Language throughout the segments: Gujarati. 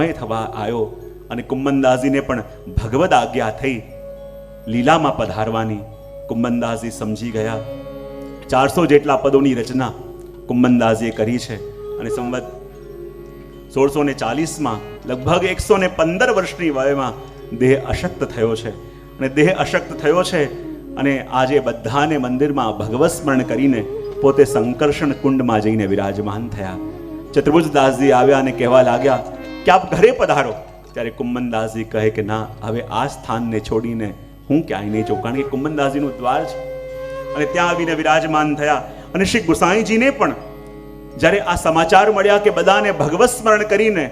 સમય થવા આવ્યો અને કુંમનદાસજીને પણ ભગવદ આજ્ઞા થઈ લીલામાં પધારવાની. કુંમનદાસજી સમજી ગયા. 400 જેટલા પદોની રચના કુંમનદાસજીએ કરી છે અને સંવત 1640માં લગભગ 115 વર્ષની વયમાં દેહ અશક્ત થયો છે. અને દેહ અશક્ત થયો છે અને આજે બધાને મંદિરમાં ભગવત સ્મરણ કરીને પોતે સંકર્ષણ કુંડમાં જઈને વિરાજમાન થયા. ચતુર્ભુજદાસજી આવ્યા અને કહેવા લાગ્યા કે આપ ઘરે પધારો. ત્યારે કુંમનદાસજી કહે કે ના, હવે આ સ્થાનને છોડીને હું ક્યાંય નહીં જઉં, કારણ કે કુંમનદાસજીનું દ્વાર છે. અને ત્યાં આવીને વિરાજમાન થયા. અને શ્રી ગુસાઈજીને પણ જ્યારે આ સમાચાર મળ્યા કે બધાને ભગવત સ્મરણ કરીને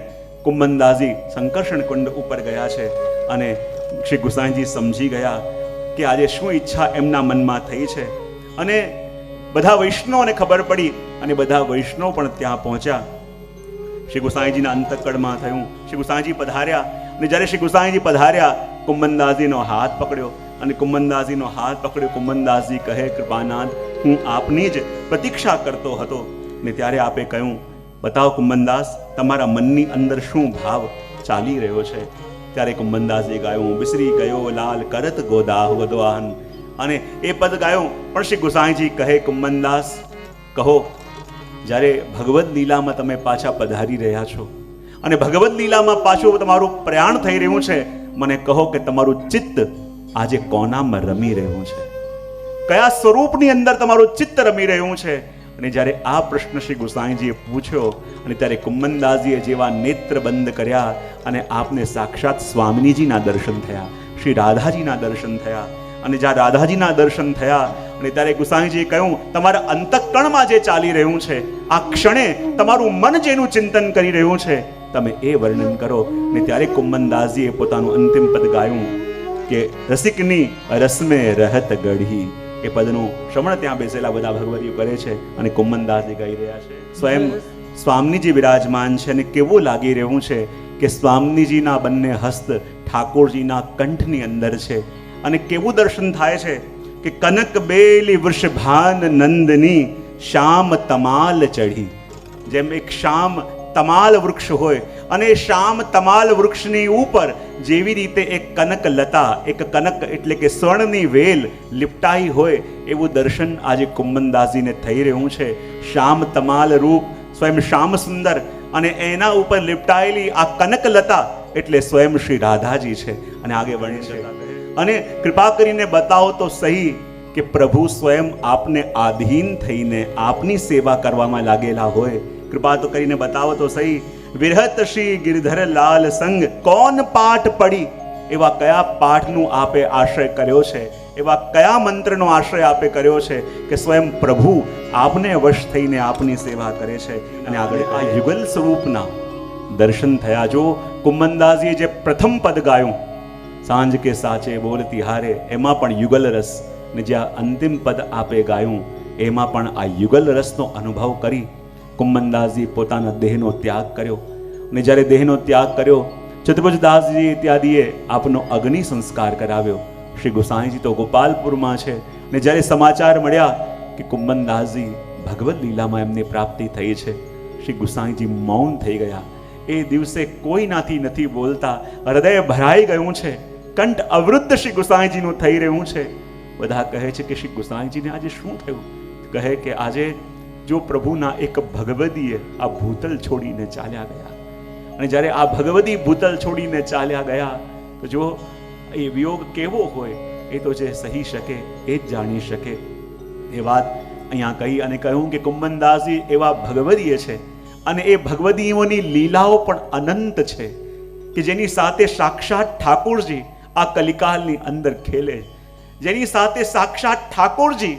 કુંમનદાસજી સંકર્ષણ કુંડ ઉપર ગયા છે અને શ્રી ગુસાઈજી સમજી ગયા કે આજે શું ઈચ્છા એમના મનમાં થઈ છે. અને બધા વૈષ્ણવને ખબર પડી અને બધા વૈષ્ણવ પણ ત્યાં પહોંચ્યા. શ્રી ગુસાઈજીના અંતકળમાં થયું. શ્રી ગુસાઈજી પધાર્યા અને જ્યારે શ્રી ગુસાઈજી પધાર્યા કુંમનદાસજીનો હાથ પકડ્યો અને કુંમનદાસજીનો હાથ પકડ્યો. કુંમનદાસજી કહે, કૃપાનાથ, હું આપની જ પ્રતીક્ષા કરતો હતો. ને ત્યારે આપે કહ્યું, બતાવો કુંમનદાસ, તમારા મનની અંદર શું ભાવ ચાલી રહ્યો છે. ત્યારે કુંમનદાસજી ગાયું, બિસરી ગયો લાલ કરત ગોદાહ ગોદવાહન. અને એ પદ ગાયું. પણ શ્રી ગુસાઈજી કહે, કુંમનદાસ કહો, જ્યારે ભગવદ લીલામાં તમે પાછા પધારી રહ્યા છો અને ભગવદ લીલામાં પાછું તમારું પ્રયાણ થઈ રહ્યું છે, મને કહો કે તમારું ચિત્ત આજે કોનામાં રમી રહ્યું છે, કયા સ્વરૂપની અંદર તમારું ચિત્ત રમી રહ્યું છે. અને જ્યારે આ પ્રશ્ન શ્રી ગુસાઈજીએ પૂછ્યો અને ત્યારે કુંમનદાસજીએ જેવા નેત્ર બંધ કર્યા અને આપને સાક્ષાત સ્વામિનીજીના દર્શન થયા, શ્રી રાધાજીના દર્શન થયા. અને જ્યાં રાધાજીના દર્શન થયા અને ત્યારે ગુસાઈજીએ કહ્યું, તમારા અંતઃકરણમાં જે ચાલી રહ્યું છે, આ ક્ષણે તમારું મન જેનું ચિંતન કરી રહ્યું છે, તમે એ વર્ણન કરો. ને ત્યારે કુંમનદાસજીએ પોતાનું અંતિમ પદ ગાયું કે રસિકની રસમે રહત ગઢી. એ પદનું શ્રવણ ત્યાં બેસેલા બધા ભગવતીઓ કરે છે અને કુંમનદાસજી ગાઈ રહ્યા છે. સ્વયં સ્વામીજી વિરાજમાન છે અને કેવું લાગી રહ્યું છે કે સ્વામીજીના બંને હસ્ત ઠાકોરજીના કંઠની અંદર છે. અને કેવું દર્શન થાય છે કે કનક બેલી વૃષભાન નંદની શ્યામ તમાલ ચઢી. જેમ એક શ્યામ તમાલ વૃક્ષ હોય અને શ્યામ તમાલ વૃક્ષની ઉપર જેવી રીતે એક કનક લતા, એક કનક એટલે કે સ્વર્ણની વેલ લિપટાઈ હોય, એવું દર્શન આજે કુંમનદાસજીને થઈ રહ્યું છે. શ્યામ તમાલ રૂપ સ્વયં શ્યામ સુંદર અને એના ઉપર લિપટાયેલી આ કનક લતા એટલે સ્વયં શ્રી રાધાજી છે. અને આગે વર્ણિત છે. અને કૃપા કરીને બતાવો તો સહી કે પ્રભુ સ્વયં આપને આધીન થઈને આપની સેવા કરવામાં લાગેલા હોય. કૃપા તો કરીને બતાવો તો સહી. વિરહત શ્રી ગિરધર લાલ સંગ કોણ પાઠ પડી. એવા કયા પાઠનું આપે આશ્રય કર્યો છે, એવા કયા મંત્રનો આશ્રય આપે કર્યો છે કે સ્વયં પ્રભુ આપને વશ થઈને આપની સેવા કરે છે. અને આગળ આ યુગલ સ્વરૂપના દર્શન થયા. જો કુંમનદાસજીએ જે પ્રથમ પદ ગાયું, સાંજ કે સાચે બોલતી હારે, એમાં પણ યુગલ રસ, ને જ્યાં અંતિમ પદ આપે ગાયું એમાં પણ આ યુગલ રસનો અનુભવ કરી કુંમનદાસજી પોતાના દેહનો ત્યાગ કર્યો. અને જ્યારે દેહનો ત્યાગ કર્યો, ચતુર્ભુજદાસજી ઇત્યાદિએ આપનો અગ્નિ સંસ્કાર કરાવ્યો. શ્રી ગુસાઈજી તો ગોપાલપુરમાં છે. ને જ્યારે સમાચાર મળ્યા કે કુંમનદાસજી ભગવદ લીલામાં એમની પ્રાપ્તિ થઈ છે, શ્રી ગુસાઈજી મૌન થઈ ગયા. એ દિવસે કોઈનાથી નથી બોલતા, હૃદય ભરાઈ ગયું છે, કંઠ અવૃદ્ધ શ્રી ગુસાઈજીનું થઈ રહ્યું છે. બધા કહે છે કે શ્રી ગુસાઈજીને આજે શું થયું? કહે કે આજે જો પ્રભુના એક ભગવદીએ આ ભૂતલ છોડીને ચાલ્યા ગયા. અને જ્યારે આ ભગવદી ભૂતલ છોડીને ચાલ્યા ગયા તો જો એ વિયોગ કેવો હોય એ તો જે સહી શકે એ જ જાણી શકે. એ વાત અહીંયા કહી અને કહ્યું કે કુંમનદાસજી એવા ભગવદીય છે અને એ ભગવદીઓની લીલાઓ પણ અનંત છે કે જેની સાથે સાક્ષાત ઠાકોરજી આ કલિકાલની અંદર ખેલે, જેની સાથે સાક્ષાત ઠાકોરજી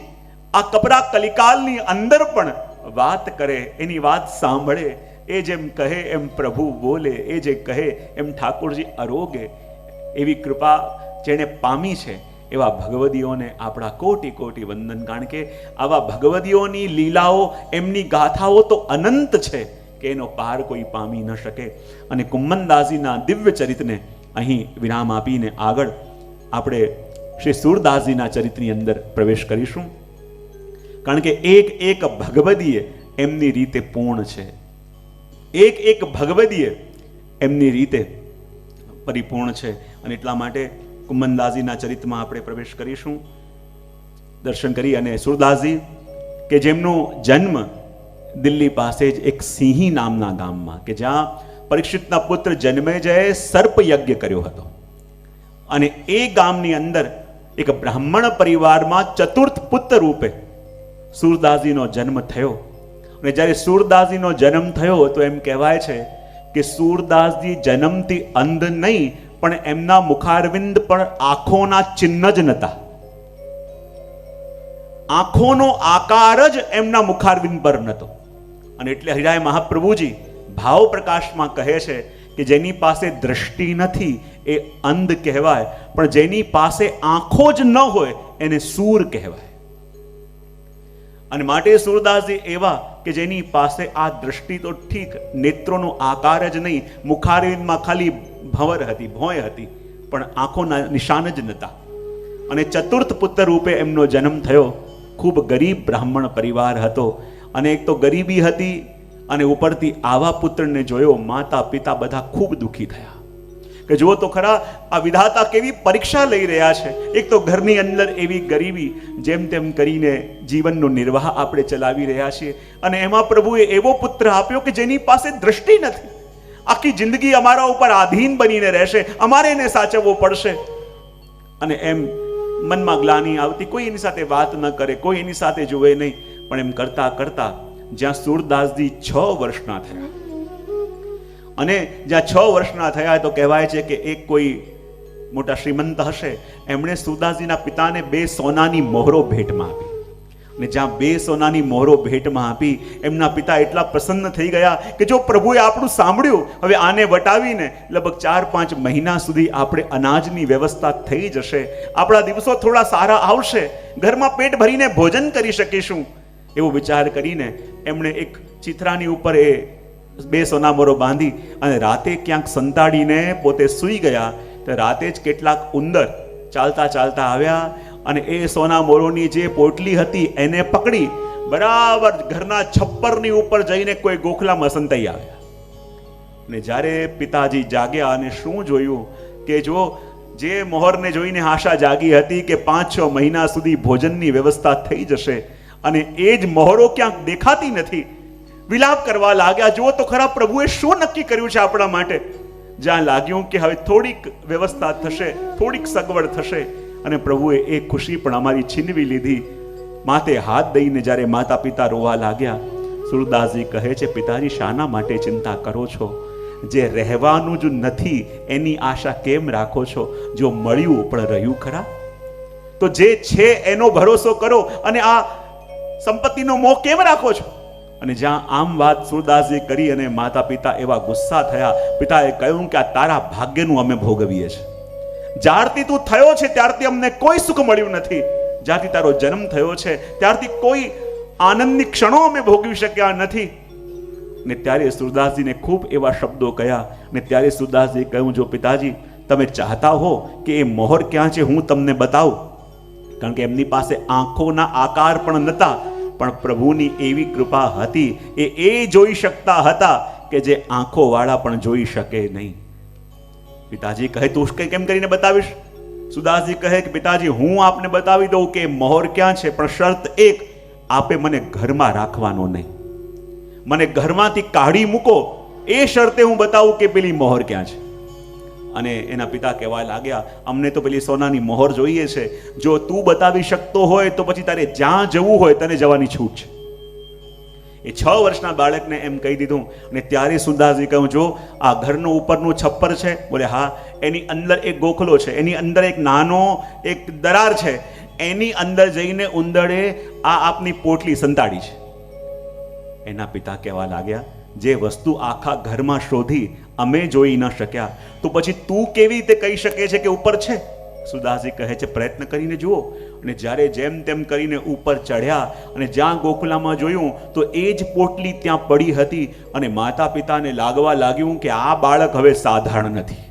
આ કપરા કલિકાલની અંદર પણ વાત કરે, એની વાત સાંભળે. એ જેમ કહે એમ પ્રભુ બોલે, એ જે કહે એમ ઠાકોરજી આરોગે. એવી કૃપા જેણે પામી છે એવા ભગવદીઓને આપણા કોટી કોટી વંદન. કારણ કે આવા ભગવદીઓની લીલાઓ, એમની ગાથાઓ તો અનંત છે કે એનો પાર કોઈ પામી ન શકે. અને કુંમનદાસજીના દિવ્ય ચરિત્રને અહીં વિરામ આપીને આગળ આપણે શ્રી સુરદાસજીના ચરિત્રની અંદર પ્રવેશ કરીશું. કારણ કે એક એક ભગવદીએ એમની રીતે પૂર્ણ છે. એક એક ભગવદીએ એમની રીતે પરિપૂર્ણ છે. અને એટલા માટે કુમનદાસજીના ચરિત્રમાં આપણે પ્રવેશ કરીશું, દર્શન કરી. અને સુરદાસજી કે જેમનો જન્મ દિલ્હી પાસે જ એક સિંહી નામના ગામમાં, કે જ્યાં પરીક્ષિતના પુત્ર જન્મેજયે સર્પ યજ્ઞ કર્યો હતો, અને એ ગામની અંદર એક બ્રાહ્મણ પરિવારમાં ચતુર્થ પુત્ર રૂપે સુરદાસજીનો જન્મ થયો. અને જ્યારે સુરદાસજીનો જન્મ થયો તો એમ કહેવાય છે કે સુરદાસજી જન્મથી અંધ નહીં, પણ એમના મુખારવિંદ પણ આંખોના ચિહ્ન જ નહોતા. આંખોનો આકાર જ એમના મુખારવિંદ પર નહોતો. અને એટલે હરિરાય મહાપ્રભુજી ભાવ પ્રકાશમાં કહે છે કે જેની પાસે દ્રષ્ટિ નથી એ અંધ કહેવાય, પણ જેની પાસે આંખો જ ન હોય એને સૂર કહેવાય. અને માટે સુરદાસજી એવા કે જેની પાસે આ દ્રષ્ટિ તો ઠીક, નેત્રોનો આકાર જ નહીં, મુખારવિંદમાં ખાલી ભંવર હતી, ભોંય હતી, પણ આંખોના નિશાન જ નહોતા. અને ચતુર્થ પુત્ર રૂપે એમનો જન્મ થયો. ખૂબ ગરીબ બ્રાહ્મણ પરિવાર હતો, અને એક તો ગરીબી હતી, અને ઉપરથી આવા પુત્રને જોયો માતા પિતા બધા ખૂબ દુઃખી થયા કે જુઓ તો ખરા આ વિધાતા કેવી પરીક્ષા લઈ રહ્યા છે. એક તો ઘરની અંદર એવી ગરીબી, જેમ તેમ કરીને જીવનનો નિર્વાહ આપણે ચલાવી રહ્યા છીએ, અને એમાં પ્રભુએ એવો પુત્ર આપ્યો કે જેની પાસે દ્રષ્ટિ નથી. આખી જિંદગી અમારા ઉપર આધીન બનીને રહેશે, અમારે એને સાચવવો પડશે. અને એમ મનમાં ગ્લાની આવતી, કોઈ એની સાથે વાત ન કરે, કોઈ એની સાથે જુએ નહીં. પણ એમ કરતા કરતા જ્યાં સુરદાસજી 6 વર્ષના થયા, અને જ્યાં 6 વર્ષના થયા તો કહેવાય છે કે એક કોઈ મોટા શ્રીમંત હશે, એમણે સુરદાસજીના પિતાને 2 સોનાની મોહરો ભેટમાં આપી. અને જ્યાં 2 સોનાની મોહરો ભેટમાં આપી, એમના પિતા એટલા પ્રસન્ન થઈ ગયા કે જો પ્રભુએ આપણું સાંભળ્યું, હવે આને વટાવીને લગભગ 4-5 મહિના સુધી આપણે અનાજની વ્યવસ્થા થઈ જશે, આપણા દિવસો થોડા સારા આવશે, ઘરમાં પેટ ભરીને ભોજન કરી શકીશું, એવો વિચાર કરીને એમણે એક ચિથરાની ઉપર એ 2 સોના મોહરો બાંધી અને રાતે ક્યાંક સંતાડીને પોતે સૂઈ ગયા. તો રાતે જ કેટલાક ઉંદર ચાલતા ચાલતા આવ્યા, અને એ સોના મોરોની જે પોટલી હતી એને પકડી બરાબર ઘરના છપ્પરની ઉપર જઈને કોઈ ગોખલામાં સંતાઈ આવ્યા. ને જ્યારે પિતાજી જાગ્યા અને શું જોયું કે જો જે મોહરને જોઈને આશા જાગી હતી કે 5-6 મહિના સુધી ભોજનની વ્યવસ્થા થઈ જશે, અને એ જ મોહરો ક્યાંક દેખાતી નથી. વિલાપ કરવા લાગ્યા, જુઓ તો ખરા પ્રભુએ શું નક્કી કર્યું છે આપણા માટે. જ્યાં લાગ્યું કે હવે થોડીક વ્યવસ્થા થશે, થોડીક સગવડ થશે, અને પ્રભુએ એ ખુશી પણ અમારી છીનવી લીધી. માથે હાથ દઈને જ્યારે માતા પિતા રોવા લાગ્યા, સુરદાસજી કહે છે, પિતાજી શાના માટે ચિંતા કરો છો? જે રહેવાનું જ નથી એની આશા કેમ રાખો છો? જો મળ્યું પણ રહ્યું ખરા, તો જે છે એનો ભરોસો કરો, અને આ સંપત્તિનો મોહ કેમ રાખો છો? અને જ્યાં આમ વાત સુરદાસજી કરી અને માતા પિતા એવા ગુસ્સા થયા. પિતાએ કહ્યું કે આ તારા ભાગ્યનું અમે ભોગવીએ છીએ. જ્યારથી તું થયો છે ત્યારથી અમને કોઈ સુખ મળ્યું નથી. જ્યારથી તારો જન્મ થયો છે ત્યારથી કોઈ આનંદની ક્ષણો અમે ભોગવી શક્યા નથી. ને ત્યારે સુરદાસજીને ખૂબ એવા શબ્દો કહ્યા. ને ત્યારે સુરદાસજી કહ્યું, જો પિતાજી તમે ચાહતા હો કે એ મોહર ક્યાં છે હું તમને બતાવું. કારણ કે એમની પાસે આંખોના આકાર પણ નહોતા, પણ પ્રભુની એવી કૃપા હતી, એ જોઈ શકતા હતા કે જે આંખો વાળા પણ જોઈ શકે નહીં. પિતાજી કહે, તું કેમ કરીને બતાવીશ? સુદાસજી કહે કે પિતાજી હું આપને બતાવી દઉં કે મોહર ક્યાં છે, પણ શરત એક, આપે મને ઘરમાં રાખવાનો નહીં, મને ઘરમાંથી કાઢી મૂકો, એ શરતે હું બતાવું કે પેલી મોહર ક્યાં છે. અને એના પિતા કહેવા લાગ્યા, અમને તો પેલી સોનાની મોહર જોઈએ છે, જો તું બતાવી શકતો હોય તો પછી તારે જ્યાં જવું હોય તને જવાની છૂટ છે. એ 6 વર્ષના બાળકને એમ કહી દીધું. અને ત્યારે સુરદાસજી કહ્યું, જો આ ઘરનું ઉપરનું છપ્પર છે? બોલે હા. એની અંદર એક ગોખલો છે, એની અંદર એક નાનો એક દરાર છે, એની અંદર જઈને ઉંદરે આ આપની પોટલી સંતાડી છે. એના પિતા કહેવા લાગ્યા, જે વસ્તુ આખા ઘરમાં શોધી અમે જોઈ ન શક્યા, તો પછી તું કેવી રીતે કહી શકે છે કે ઉપર છે? સુદાસજી કહે છે, પ્રયત્ન કરીને જુઓ. અને જ્યારે જેમ તેમ કરીને ઉપર ચઢ્યા અને જ્યાં ગોખલામાં જોયું તો એ જ પોટલી ત્યાં પડી હતી. અને માતા પિતાને લાગવા લાગ્યું કે આ બાળક હવે સાધારણ નથી.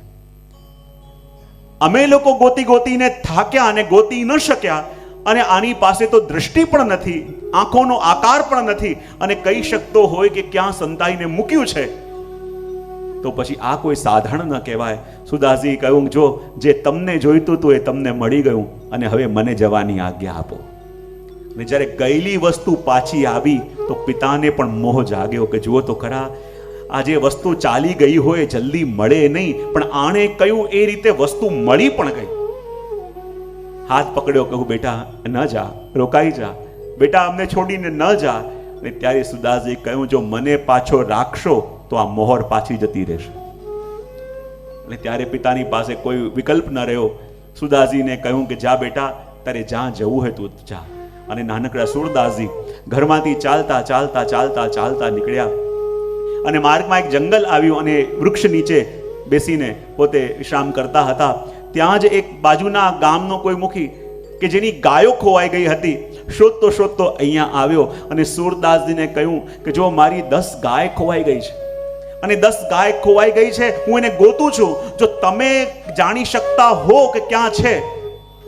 અમે લોકો ગોતી ગોતીને થાક્યા અને ગોતી ન શક્યા, અને આની પાસે તો દ્રષ્ટિ પણ નથી, આંખોનો આકાર પણ નથી, અને કહી શકતો હોય કે ક્યાં સંતાઈને મૂક્યું છે. તો પછી આ કોઈ સાધારણ ન કહેવાય. સુદાસજી કહ્યું, જો જે તમને જોઈતું હતું એ તમને મળી ગયું અને હવે મને જવાની આજ્ઞા આપો. અને જ્યારે ગયેલી વસ્તુ પાછી આવી તો પિતાને પણ મોહ જાગ્યો કે જુઓ તો ખરા, આ જે વસ્તુ ચાલી ગઈ હોય જલ્દી મળે નહીં, પણ આણે કહ્યું એ રીતે વસ્તુ મળી પણ ગઈ. હાથ પકડ્યો, કહું બેટા ન જા, રોકાઈ જા બેટા, અમને છોડીને ન જા. અને ત્યારે સુદાસજી કહ્યું, જો મને પાછો રાખશો તો આ મોહર પાછી જતી રહેશે. અને ત્યારે પિતાની પાસે કોઈ વિકલ્પ ન રહ્યો. સુદાસજીને કહ્યું કે જા બેટા, તારે જ્યાં જવું હોય તું જા. અને નાનકડા સુરદાસજી ઘરમાંથી ચાલતા ચાલતા ચાલતા ચાલતા નીકળ્યા અને માર્ગમાં એક જંગલ આવ્યું અને વૃક્ષ નીચે બેસીને પોતે વિશ્રામ કરતા હતા. ત્યાં જ એક બાજુના ગામનો કોઈ મુખી કે જેની ગાયો ખોવાઈ ગઈ હતી, શોધતો શોધતો અહીંયા આવ્યો અને સુરદાસજીને કહ્યું કે જો મારી 10 ગાય ખોવાઈ ગઈ છે અને 10 ગાય ખોવાઈ ગઈ છે, હું એને ગોતું છું. જો તમે જાણી શકતા હો કે ક્યાં છે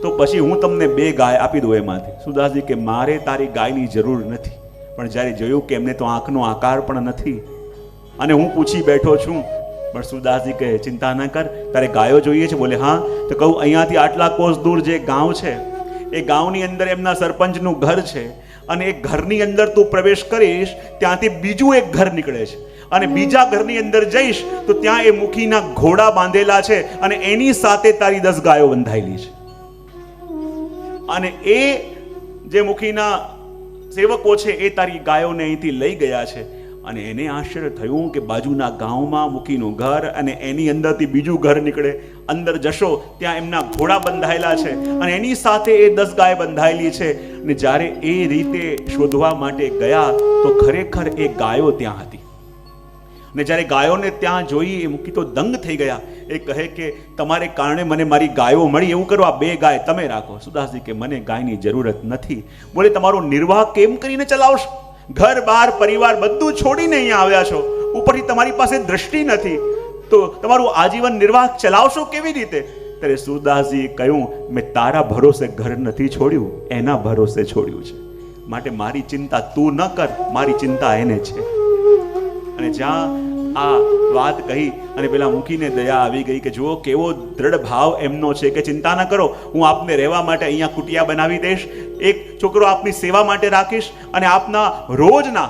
તો પછી હું તમને 2 ગાય આપી દઉં એમાંથી. સુદાસજી કે મારે તારી ગાયની જરૂર નથી. પણ જ્યારે જોયું કે એમને તો આંખનો આકાર પણ નથી અને હું પૂછી બેઠો છું, પણ સુદાસજી કહે ચિંતા ન કર, તારે ગાયો જોઈએ છે? બોલે હા. તો કહું અહીંયાથી આટલા કોસ દૂર જે ગાંવ છે એ ગાંવની અંદર એમના સરપંચનું ઘર છે અને એ ઘરની અંદર તું પ્રવેશ કરીશ ત્યાંથી બીજું એક ઘર નીકળે છે અને બીજા ઘરની અંદર જઈશ તો ત્યાં એ મુખીના ઘોડા બાંધેલા છે અને એની સાથે તારી 10 ગાયો બંધાયેલી છે. અને એ જે મુખીના સેવકો છે એ તારી ગાયોને અહીંથી લઈ ગયા છે. અને એને આશ્ચર્ય થયું કે બાજુના ગામમાં મુખીનું ઘર અને એની અંદરથી બીજું ઘર નીકળે. અંદર જશો ત્યાં એમના ઘોડા બંધાયેલા છે અને એની સાથે એ 10 ગાય બંધાયેલી છે. અને જ્યારે એ રીતે શોધવા માટે ગયા તો ખરેખર એ ગાયો ત્યાં હતી. અને જ્યારે ગાયોને ત્યાં જોઈ એ મુખી તો દંગ થઈ ગયા. એ કહે કે તમારે કારણે મને મારી ગાયો મળી, એવું કરો આ 2 ગાય તમે રાખો. સુદાસજી કે મને ગાયની જરૂરત નથી. બોલે તમારો નિર્વાહ કેમ કરીને ચલાવશો? ઘર બાર પરિવાર બધું છોડીને અહીંયા આવ્યા છો, ઉપરથી તમારી પાસે દ્રષ્ટિ નથી, તો તમારું આજીવન નિર્વાહ ચલાવશો કેવી રીતે? ત્યારે સુરદાસજીએ કહ્યું, મેં તારા ભરોસે ઘર નથી છોડ્યું, એના ભરોસે છોડ્યું છે. માટે મારી ચિંતા તું ન કર, મારી ચિંતા એને છે. અને જ્યાં આ વાત કહી અને પેલા મૂકીને દયા આવી ગઈ કે જુઓ કેવો દ્રઢ ભાવ એમનો છે કે ચિંતા ન કરો, હું આપને રહેવા માટે અહીંયા કુટિયા બનાવી દઈશ, એક છોકરો આપની સેવા માટે રાખીશ અને આપના રોજના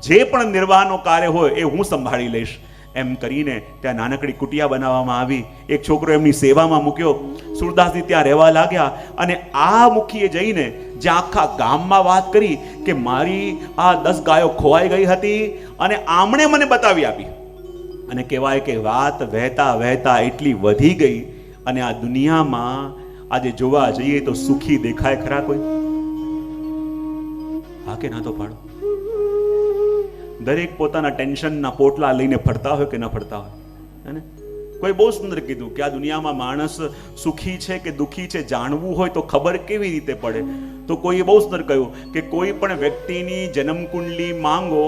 જે પણ નિર્વાહનો કાર્ય હોય એ હું સંભાળી લઈશ. એમ કરીને ત્યાં નાનકડી કુટિયા બનાવવામાં આવી. એક છોકરો એમની સેવામાં મૂક્યો. સુરદાસજી ત્યાં રહેવા લાગ્યા અને આ મુખીએ જઈને જ્યાં આખા ગામમાં વાત કરી કે મારી આ 10 ગાયો ખોવાઈ ગઈ હતી અને આમણે મને બતાવી આપી. અને કહેવાય કે વાત વહેતા વહેતા એટલી વધી ગઈ અને આ દુનિયામાં આજે જોવા જઈએ તો સુખી દેખાય ખરા કોઈ? હા કે ના તો પાડો. દરેક પોતાના ટેન્શનના પોટલા લઈને ફરતા હોય કે ન ફરતા હોય? ને કોઈ બહુ સુંદર કીધું કે આ દુનિયામાં માણસ સુખી છે કે દુઃખી છે જાણવું હોય તો ખબર કેવી રીતે પડે? તો કોઈએ બહુ સુંદર કહ્યું કે કોઈ પણ વ્યક્તિની જન્મકુંડલી માંગો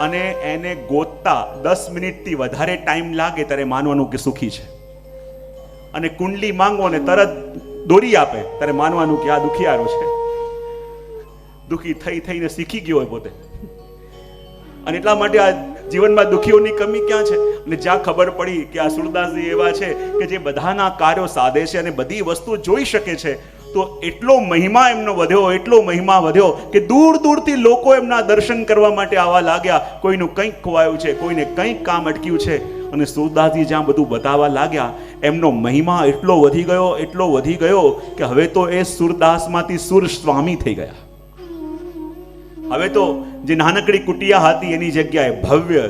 અને એને ગોતતા 10 મિનિટથી વધારે ટાઈમ લાગે ત્યારે માનવાનું કે સુખી છે, અને કુંડલી માંગો અને તરત દોરી આપે ત્યારે માનવાનું કે આ દુખિયારો છે, દુઃખી થઈ થઈને શીખી ગયો હોય પોતે. અને એટલા માટે આ જીવનમાં દુઃખીઓની કમી ક્યાં છે? અને જ્યાં ખબર પડી કે આ સુરદાસજી એવા છે કે જે બધાના કાર્યો સાધે છે અને બધી વસ્તુ જોઈ શકે છે, તો એટલો મહિમા એમનો વધ્યો, એટલો મહિમા વધ્યો કે દૂર દૂરથી લોકો એમના દર્શન કરવા માટે આવવા લાગ્યા. કોઈનું કંઈક ખોવાયું છે, કોઈને કંઈક કામ અટક્યું છે, અને સુરદાસજી જ્યાં બધું બતાવવા લાગ્યા એમનો મહિમા એટલો વધી ગયો, એટલો વધી ગયો કે હવે તો એ સુરદાસમાંથી સુર સ્વામી થઈ ગયા. હવે તો જે નાનકડી કુટિયા હતી એની જગ્યાએ ભવ્ય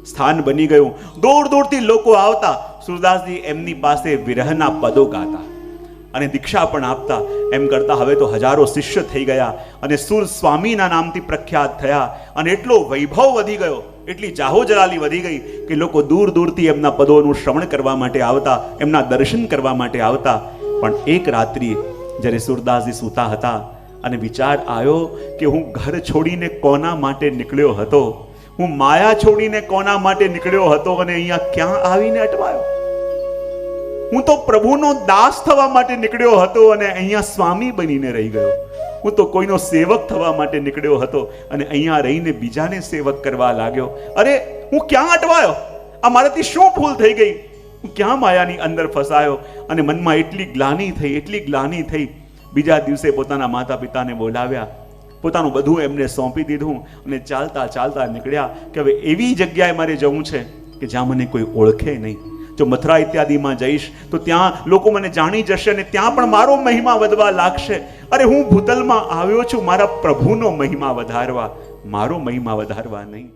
સ્થાન બની ગયું. દૂર દૂરથી લોકો આવતા, સુરદાસજી એમની પાસે વિરહના પદો ગાતા અને દીક્ષા પણ આપતા. એમ કરતા હવે તો હજારો શિષ્ય થઈ ગયા અને સુર સ્વામીના નામથી પ્રખ્યાત થયા. અને એટલો વૈભવ વધી ગયો, એટલી જાહોજલાલી વધી ગઈ કે લોકો દૂર દૂરથી એમના પદોનું શ્રવણ કરવા માટે આવતા, એમના દર્શન કરવા માટે આવતા. પણ એક રાત્રિ જ્યારે સુરદાસજી સૂતા હતા અને વિચાર આવ્યો કે હું ઘર છોડીને કોના માટે નીકળ્યો હતો, હું માયા છોડીને કોના માટે નીકળ્યો હતો અને અહીંયા ક્યાં આવીને અટવાયો? હું તો પ્રભુનો દાસ થવા માટે નીકળ્યો હતો અને અહીંયા સ્વામી બનીને રહી ગયો. હું તો કોઈનો સેવક થવા માટે નીકળ્યો હતો અને અહીંયા રહીને બીજાને સેવક કરવા લાગ્યો. અરે હું ક્યાં અટવાયો? આ મારાથી શું ભૂલ થઈ ગઈ? હું ક્યાં માયાની અંદર ફસાયો? અને મનમાં એટલી ગ્લાની થઈ. બીજા દિવસે પોતાના માતા પિતાને બોલાવ્યા, પોતાનું બધું એમને સોંપી દીધું અને ચાલતા ચાલતા નીકળ્યા કે હવે એવી જગ્યાએ મારે જવું છે કે જ્યાં મને કોઈ ઓળખે નહીં. જો મથુરા ઇત્યાદિમાં જઈશ તો ત્યાં લોકો મને જાણી જશે અને ત્યાં પણ મારો મહિમા વધવા લાગશે. અરે હું ભૂતલમાં આવ્યો છું મારા પ્રભુનો મહિમા વધારવા, મારો મહિમા વધારવા નહીં.